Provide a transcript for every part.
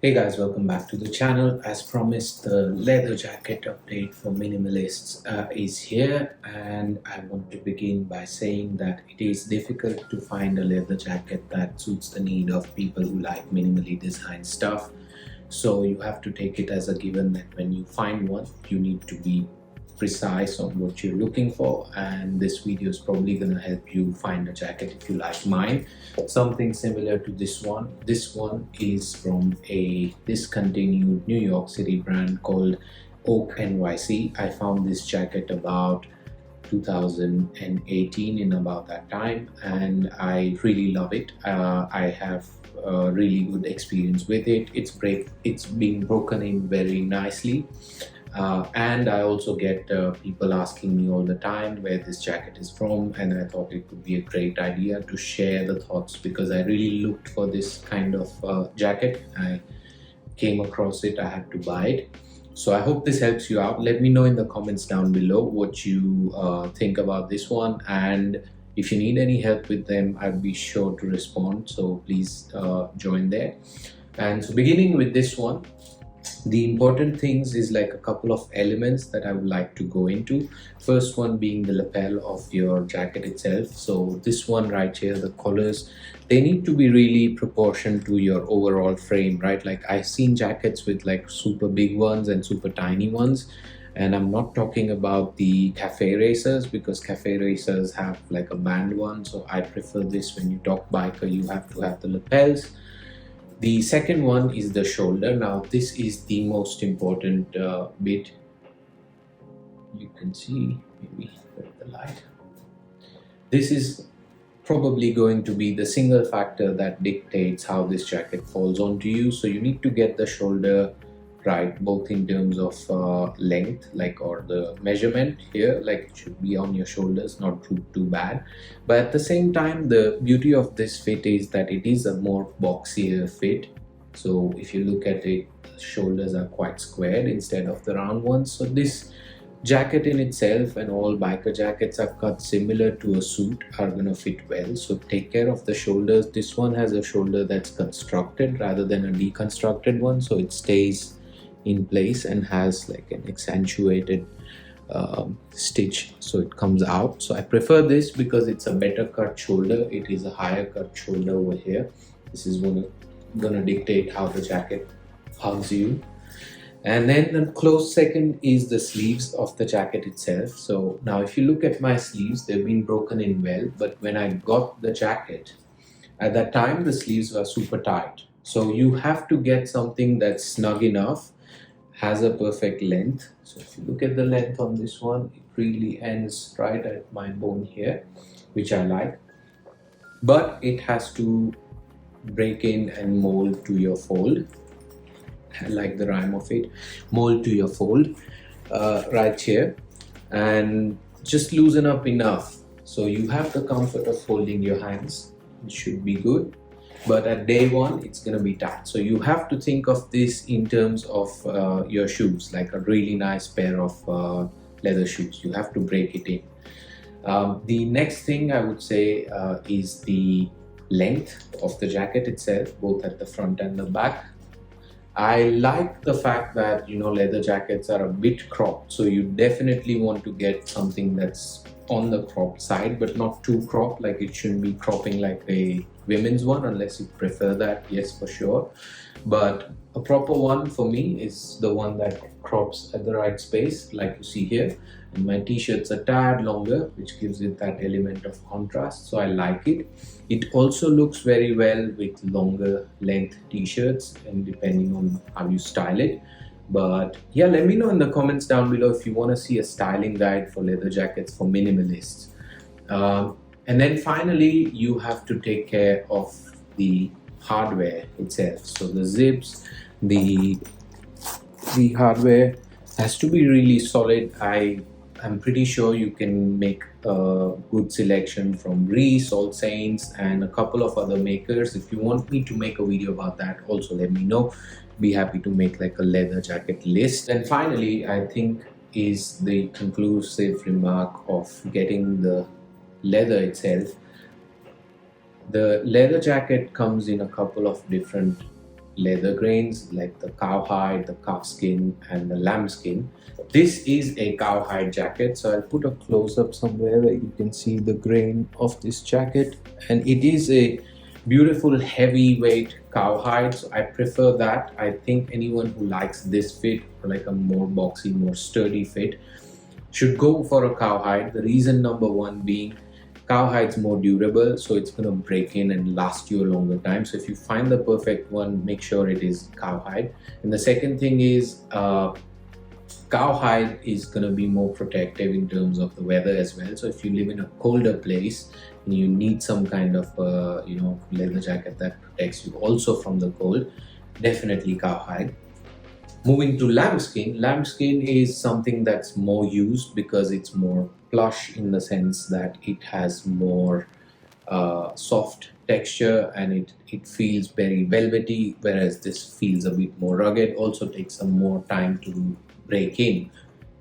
Hey guys, welcome back to the channel. As promised, the leather jacket update for minimalists is here, and I want to begin by saying that it is difficult to find a leather jacket that suits the need of people who like minimally designed stuff. So you have to take it as a given that when you find one, you need to be precise on what you're looking for, and this video is probably going to help you find a jacket if you like mine, something similar to this one. This one is from a discontinued New York City brand called Oak NYC. I found this jacket about 2018, in about that time, and I really love it. I have a really good experience with it. It's been broken in very nicely, and I also get people asking me all the time where this jacket is from, and I thought it would be a great idea to share the thoughts because I really looked for this kind of jacket. I came across it, I had to buy it. So I hope this helps you out. Let me know in the comments down below what you think about this one, and if you need any help with them, I'd be sure to respond. So please join there. And so beginning with this one, the important things is like a couple of elements that I would like to go into. First one being the lapel of your jacket itself. So this one right here, the collars, they need to be really proportioned to your overall frame, right? Like I've seen jackets with like super big ones and super tiny ones, and I'm not talking about the cafe racers, because cafe racers have like a band one. So I prefer this. When you talk biker, you have to have the lapels. The second one is the shoulder. Now this is the most important bit. You can see, maybe with the light, this is probably going to be the single factor that dictates how this jacket falls onto you. So you need to get the shoulder right, both in terms of length, like, or the measurement here, like it should be on your shoulders, not too bad. But at the same time, the beauty of this fit is that it is a more boxier fit. So if you look at it, the shoulders are quite squared instead of the round ones. So this jacket in itself, and all biker jackets are cut similar to a suit, are gonna fit well. So take care of the shoulders. This one has a shoulder that's constructed rather than a deconstructed one, so it stays in place and has like an accentuated stitch, so it comes out. So I prefer this because it's a better cut shoulder. It is a higher cut shoulder over here. This is gonna dictate how the jacket hugs you. And then a close second is the sleeves of the jacket itself. So now if you look at my sleeves, they've been broken in well, but when I got the jacket, at that time the sleeves were super tight. So you have to get something that's snug enough, has a perfect length. So if you look at the length on this one, it really ends right at my bone here, which I like. But it has to break in and mold to your fold. I like the rhyme of it. Mold to your fold right here, and just loosen up enough so you have the comfort of holding your hands. It should be good, but at day one it's gonna be tight. So you have to think of this in terms of your shoes, like a really nice pair of leather shoes. You have to break it in. The next thing I would say is the length of the jacket itself, both at the front and the back. I like the fact that, you know, leather jackets are a bit cropped, so you definitely want to get something that's on the cropped side, but not too cropped. Like it shouldn't be cropping like a women's one, unless you prefer that, yes, for sure. But a proper one for me is the one that crops at the right space, like you see here. And my t-shirts are tad longer, which gives it that element of contrast, so I like it. It also looks very well with longer length t-shirts, and depending on how you style it. But yeah, let me know in the comments down below if you want to see a styling guide for leather jackets for minimalists. And then finally, you have to take care of the hardware itself. So the zips, the hardware has to be really solid. I'm pretty sure you can make a good selection from Reese, All Saints, and a couple of other makers. If you want me to make a video about that, also let me know. Be happy to make like a leather jacket list. And finally, I think is the conclusive remark of getting the leather itself. The leather jacket comes in a couple of different leather grains like the cowhide, the calf skin, and the lamb skin. This is a cowhide jacket, so I'll put a close-up somewhere where you can see the grain of this jacket, and it is a beautiful heavyweight cowhide, so I prefer that. I think anyone who likes this fit, or like a more boxy, more sturdy fit, should go for a cowhide. The reason number one being cowhide's more durable, so it's going to break in and last you a longer time. So if you find the perfect one, make sure it is cowhide. And the second thing is cowhide is going to be more protective in terms of the weather as well. So if you live in a colder place and you need some kind of leather jacket that protects you also from the cold, definitely cowhide. Moving to lambskin. Lambskin is something that's more used because it's more plush in the sense that it has more soft texture, and it feels very velvety, whereas this feels a bit more rugged. Also takes some more time to break in.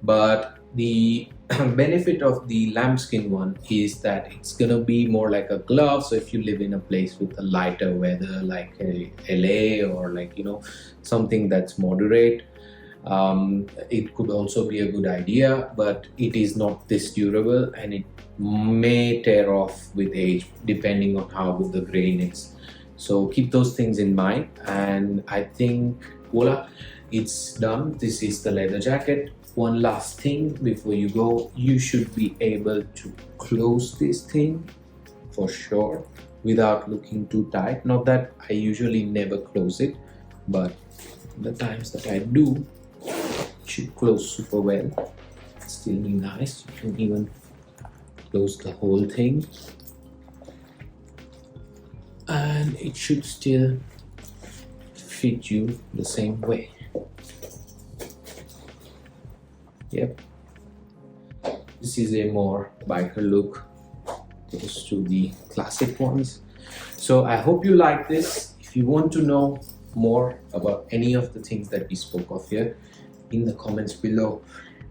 But the benefit of the lambskin one is that it's gonna be more like a glove. So if you live in a place with a lighter weather like LA, or like something that's moderate, it could also be a good idea, but it is not this durable, and it may tear off with age depending on how good the grain is. So keep those things in mind, and I think voila, it's done. This is the leather jacket. One last thing before you go, you should be able to close this thing for sure without looking too tight. Not that I usually never close it, but the times that I do, it should close super well. Still be nice. You can even close the whole thing, and it should still fit you the same way. Yep, this is a more biker look, close to the classic ones. So I hope you like this. If you want to know more about any of the things that we spoke of here, in the comments below.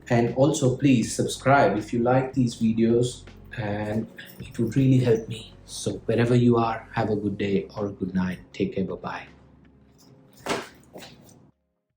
And also please subscribe if you like these videos, and it would really help me. So wherever you are, have a good day or a good night. Take care. Bye bye.